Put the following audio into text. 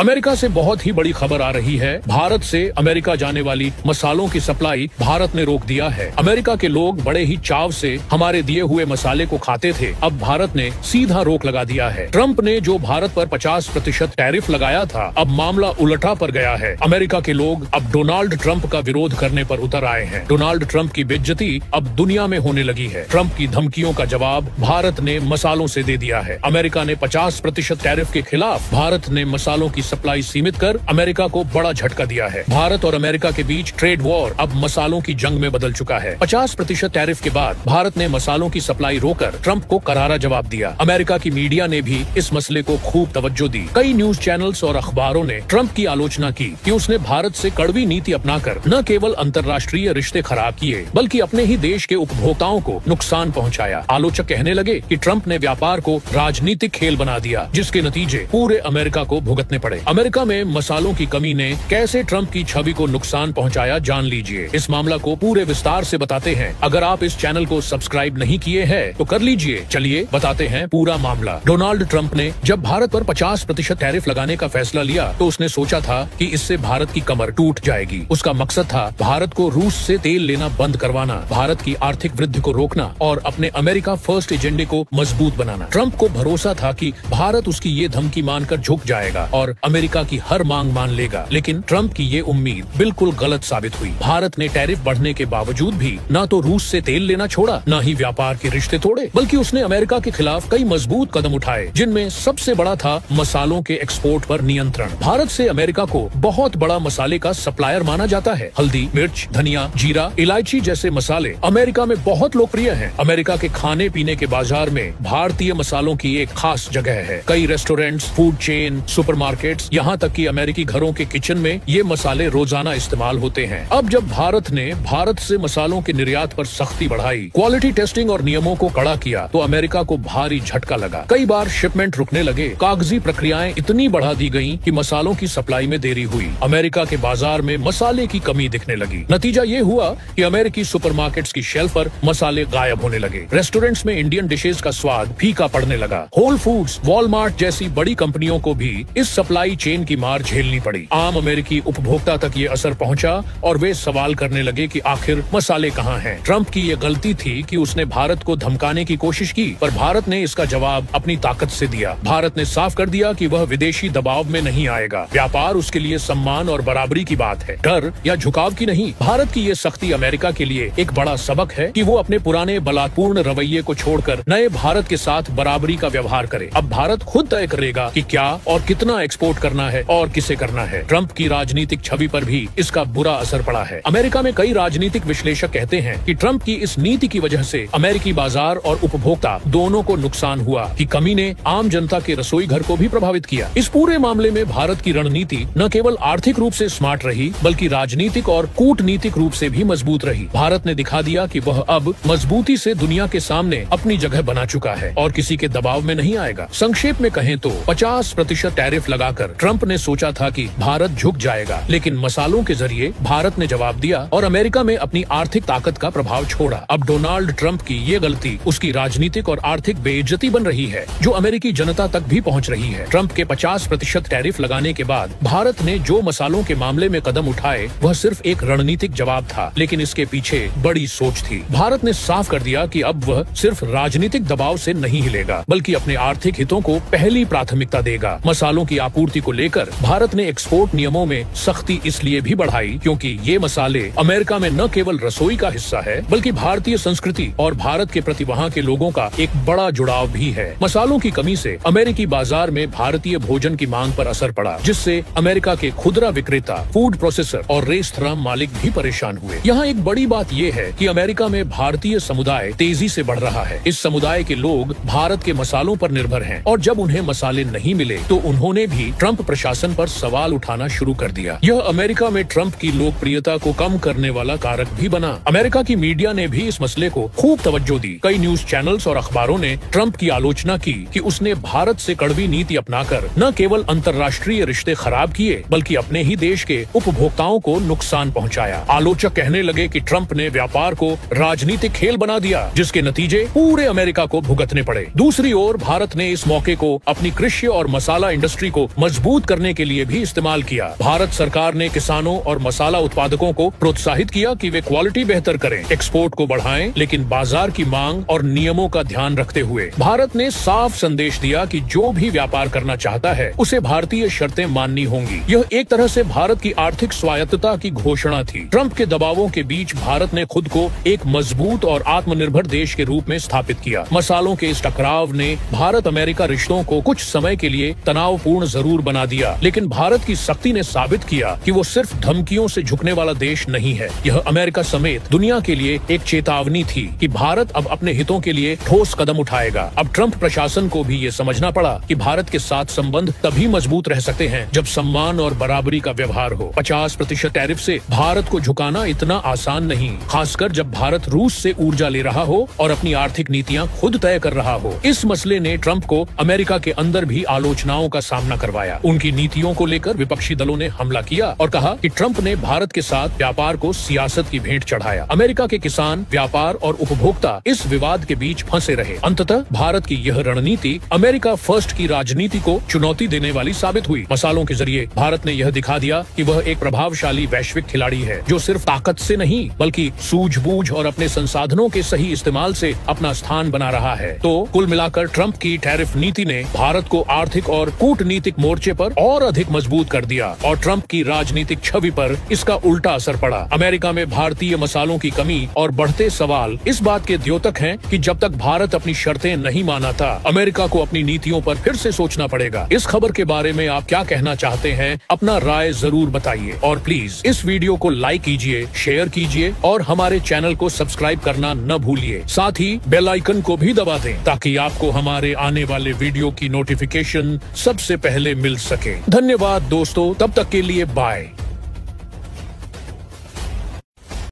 America से बहुत ही बड़ी खबर आ रही है। भारत से अमेरिका जाने वाली मसालों की सप्लाई भारत ने रोक दिया है। अमेरिका के लोग बड़े ही चाव से हमारे दिए हुए मसाले को खाते थे, अब भारत ने सीधा रोक लगा दिया है। ट्रंप ने जो भारत पर 50% टैरिफ लगाया था, अब मामला उलटा पर गया है। अमेरिका के लोग अब डोनाल्ड ट्रंप का विरोध करने पर उतर आए हैं। डोनाल्ड ट्रंप की बेइज्जती अब दुनिया में होने लगी है। ट्रंप की धमकियों का जवाब भारत ने मसालों से दे दिया है। अमेरिका ने 50% टैरिफ के खिलाफ भारत ने मसालों की सप्लाई सीमित कर अमेरिका को बड़ा झटका दिया है। भारत और अमेरिका के बीच ट्रेड वॉर अब मसालों की जंग में बदल चुका है। 50% टैरिफ के बाद भारत ने मसालों की सप्लाई रोककर ट्रंप को करारा जवाब दिया। अमेरिका की मीडिया ने भी इस मसले को खूब तवज्जो दी। कई न्यूज चैनल्स और अखबारों ने ट्रंप की आलोचना की कि उसने भारत से कड़वी नीति अपनाकर न केवल अंतर्राष्ट्रीय रिश्ते खराब किए, बल्कि अपने ही देश के उपभोक्ताओं को नुकसान पहुंचाया। आलोचक कहने लगे कि ट्रंप ने व्यापार को राजनीतिक खेल बना दिया, जिसके नतीजे पूरे अमेरिका को भुगतने पड़े। अमेरिका में मसालों की कमी ने कैसे ट्रंप की छवि को नुकसान पहुंचाया, जान लीजिए। इस मामला को पूरे विस्तार से बताते हैं। अगर आप इस चैनल को सब्सक्राइब नहीं किए हैं तो कर लीजिए। चलिए बताते हैं पूरा मामला। डोनाल्ड ट्रंप ने जब भारत पर 50% टैरिफ लगाने का फैसला लिया तो उसने सोचा था कि इससे भारत की कमर टूट जाएगी। उसका मकसद था भारत को रूस से तेल लेना बंद करवाना, भारत की आर्थिक वृद्धि को रोकना और अपने अमेरिका फर्स्ट एजेंडे को मजबूत बनाना। ट्रंप को भरोसा था कि भारत उसकी ये धमकी मानकर झुक जाएगा और अमेरिका की हर मांग मान लेगा, लेकिन ट्रंप की ये उम्मीद बिल्कुल गलत साबित हुई। भारत ने टैरिफ बढ़ने के बावजूद भी न तो रूस से तेल लेना छोड़ा, न ही व्यापार के रिश्ते तोड़े, बल्कि उसने अमेरिका के खिलाफ कई मजबूत कदम उठाए, जिनमें सबसे बड़ा था मसालों के एक्सपोर्ट पर नियंत्रण। भारत से अमेरिका को बहुत बड़ा मसाले का सप्लायर माना जाता है। हल्दी, मिर्च, धनिया, जीरा, इलायची जैसे मसाले अमेरिका में बहुत लोकप्रिय हैं। अमेरिका के खाने पीने के बाजार में भारतीय मसालों की एक खास जगह है। कई रेस्टोरेंट्स, फूड चेन, सुपरमार्केट्स, यहाँ तक कि अमेरिकी घरों के किचन में ये मसाले रोजाना इस्तेमाल होते हैं। अब जब भारत ने भारत से मसालों के निर्यात पर सख्ती बढ़ाई, क्वालिटी टेस्टिंग और नियमों को कड़ा किया, तो अमेरिका को भारी झटका लगा। कई बार शिपमेंट रुकने लगे, कागजी प्रक्रियाएं इतनी बढ़ा दी गयी कि मसालों की सप्लाई में देरी हुई। अमेरिका के बाजार में मसाले की कमी दिखने लगी। नतीजा ये हुआ कि अमेरिकी सुपरमार्केट्स की शेल्फ पर मसाले गायब होने लगे। रेस्टोरेंट्स में इंडियन डिशेज का स्वाद फीका पड़ने लगा। होल फूड्स, वॉलमार्ट जैसी बड़ी कंपनियों को भी इस सप्लाई चेन की मार झेलनी पड़ी। आम अमेरिकी उपभोक्ता तक ये असर पहुंचा और वे सवाल करने लगे कि आखिर मसाले कहां हैं। ट्रंप की ये गलती थी कि उसने भारत को धमकाने की कोशिश की, पर भारत ने इसका जवाब अपनी ताकत से दिया। भारत ने साफ कर दिया कि वह विदेशी दबाव में नहीं आएगा। व्यापार उसके लिए सम्मान और बराबरी की बात है, डर या झुकाव की नहीं। भारत की ये सख्ती अमेरिका के लिए एक बड़ा सबक है कि वो अपने पुराने बलात्पूर्ण रवैये को छोड़कर नए भारत के साथ बराबरी का व्यवहार करे। अब भारत खुद तय करेगा कि क्या और कितना एक्सपोर्ट करना है और किसे करना है। ट्रंप की राजनीतिक छवि पर भी इसका बुरा असर पड़ा है। अमेरिका में कई राजनीतिक विश्लेषक कहते हैं कि ट्रंप की इस नीति की वजह से अमेरिकी बाजार और उपभोक्ता दोनों को नुकसान हुआ कि कमी ने आम जनता के रसोई घर को भी प्रभावित किया। इस पूरे मामले में भारत की रणनीति न केवल आर्थिक रूप से स्मार्ट रही, बल्कि राजनीतिक और कूटनीतिक रूप से भी मजबूत रही। भारत ने दिखा दिया कि वह अब मजबूती से दुनिया के सामने अपनी जगह बना चुका है और किसी के दबाव में नहीं आएगा। संक्षेप में कहें तो 50% टैरिफ लगाकर ट्रंप ने सोचा था कि भारत झुक जाएगा, लेकिन मसालों के जरिए भारत ने जवाब दिया और अमेरिका में अपनी आर्थिक ताकत का प्रभाव छोड़ा। अब डोनाल्ड ट्रंप की ये गलती उसकी राजनीतिक और आर्थिक बेइज्जती बन रही है, जो अमेरिकी जनता तक भी पहुंच रही है। ट्रंप के 50% टैरिफ लगाने के बाद भारत ने जो मसालों के मामले में कदम उठाए, वह सिर्फ एक रणनीतिक जवाब था, लेकिन इसके पीछे बड़ी सोच थी। भारत ने साफ कर दिया कि अब वह सिर्फ राजनीतिक दबाव से नहीं हिलेगा, बल्कि अपने आर्थिक हितों को पहली प्राथमिकता देगा। मसालों की आपूर्ति को लेकर भारत ने एक्सपोर्ट नियमों में सख्ती इसलिए भी बढ़ाई क्योंकि ये मसाले अमेरिका में न केवल रसोई का हिस्सा है, बल्कि भारतीय संस्कृति और भारत के प्रति वहाँ के लोगों का एक बड़ा जुड़ाव भी है। मसालों की कमी से अमेरिकी बाजार में भारतीय भोजन की मांग पर असर पड़ा, जिससे अमेरिका के खुदरा विक्रेता, फूड प्रोसेसर और रेस्तरां मालिक भी परेशान हुए। यहाँ एक बड़ी बात यह है कि अमेरिका में भारतीय समुदाय तेजी से बढ़ रहा है। इस समुदाय के लोग भारत के मसालों पर निर्भर हैं और जब उन्हें मसाले नहीं मिले तो उन्होंने भी ट्रंप प्रशासन पर सवाल उठाना शुरू कर दिया। यह अमेरिका में ट्रंप की लोकप्रियता को कम करने वाला कारक भी बना। अमेरिका की मीडिया ने भी इस मसले को खूब तवज्जो दी। कई न्यूज चैनल्स और अखबारों ने ट्रंप की आलोचना की कि उसने भारत से कड़वी नीति अपनाकर न केवल अंतर्राष्ट्रीय रिश्ते खराब किए, बल्कि अपने ही देश के उपभोक्ताओं को नुकसान पहुंचाया। आलोचक कहने लगे कि ट्रंप ने व्यापार को राजनीतिक खेल बना दिया, जिसके नतीजे पूरे अमेरिका को भुगतने पड़े। दूसरी ओर भारत ने इस मौके को अपनी कृषि और मसाला इंडस्ट्री को मजबूत करने के लिए भी इस्तेमाल किया। भारत सरकार ने किसानों और मसाला उत्पादकों को प्रोत्साहित किया कि वे क्वालिटी बेहतर करें, एक्सपोर्ट को बढ़ाएं, लेकिन बाजार की मांग और नियमों का ध्यान रखते हुए। भारत ने साफ संदेश दिया कि जो भी व्यापार करना चाहता है उसे भारतीय शर्तें माननी होंगी। यह एक तरह से भारत की आर्थिक स्वायत्तता की घोषणा थी। ट्रंप के दबावों के बीच भारत ने खुद को एक मजबूत और आत्मनिर्भर देश के रूप में स्थापित किया। मसालों के इस टकराव ने भारत अमेरिका रिश्तों को कुछ समय के लिए तनावपूर्ण जरूर बना दिया, लेकिन भारत की सख्ती ने साबित किया कि वो सिर्फ धमकियों से झुकने वाला देश नहीं है। यह अमेरिका समेत दुनिया के लिए एक चेतावनी थी कि भारत अब अपने हितों के लिए ठोस कदम उठाएगा। अब ट्रंप प्रशासन को भी ये समझना पड़ा कि भारत के साथ संबंध तभी मजबूत रह सकते हैं जब सम्मान और बराबरी का व्यवहार हो। 50% टैरिफ से भारत को झुकाना इतना आसान नहीं, खासकर जब भारत रूस से ऊर्जा ले रहा हो और अपनी आर्थिक नीतियां खुद तय कर रहा हो। इस मसले ने ट्रंप को अमेरिका के अंदर भी आलोचनाओं का सामना करवाया। उनकी नीतियों को लेकर विपक्षी दलों ने हमला किया और कहा कि ट्रंप ने भारत के साथ व्यापार को सियासत की भेंट चढ़ाया। अमेरिका के किसान, व्यापार और उपभोक्ता इस विवाद के बीच फंसे रहे। अंततः भारत की यह रणनीति अमेरिका फर्स्ट की राजनीति को चुनौती देने वाली साबित हुई। मसालों के जरिए भारत ने यह दिखा दिया कि वह एक प्रभावशाली वैश्विक खिलाड़ी है, जो सिर्फ ताकत से नहीं बल्कि सूझबूझ और अपने संसाधनों के सही इस्तेमाल से अपना स्थान बना रहा है। तो कुल मिलाकर ट्रंप की टैरिफ नीति ने भारत को आर्थिक और कूटनीतिक मोर्चे पर और अधिक मजबूत कर दिया और ट्रंप की राजनीतिक छवि पर इसका उल्टा असर पड़ा। अमेरिका में भारतीय मसालों की कमी और बढ़ते सवाल इस बात के द्योतक हैं कि जब तक भारत अपनी शर्तें नहीं माना था, अमेरिका को अपनी नीतियों पर फिर से सोचना पड़ेगा। इस खबर के बारे में आप क्या कहना चाहते हैं? अपना राय जरूर बताइए और प्लीज इस वीडियो को लाइक कीजिए, शेयर कीजिए और हमारे चैनल को सब्सक्राइब करना न भूलिए। साथ ही बेल आइकन को भी दबा दें ताकि आपको हमारे आने वाले वीडियो की नोटिफिकेशन सबसे पहले मिल सके। धन्यवाद दोस्तों, तब तक के लिए बाय।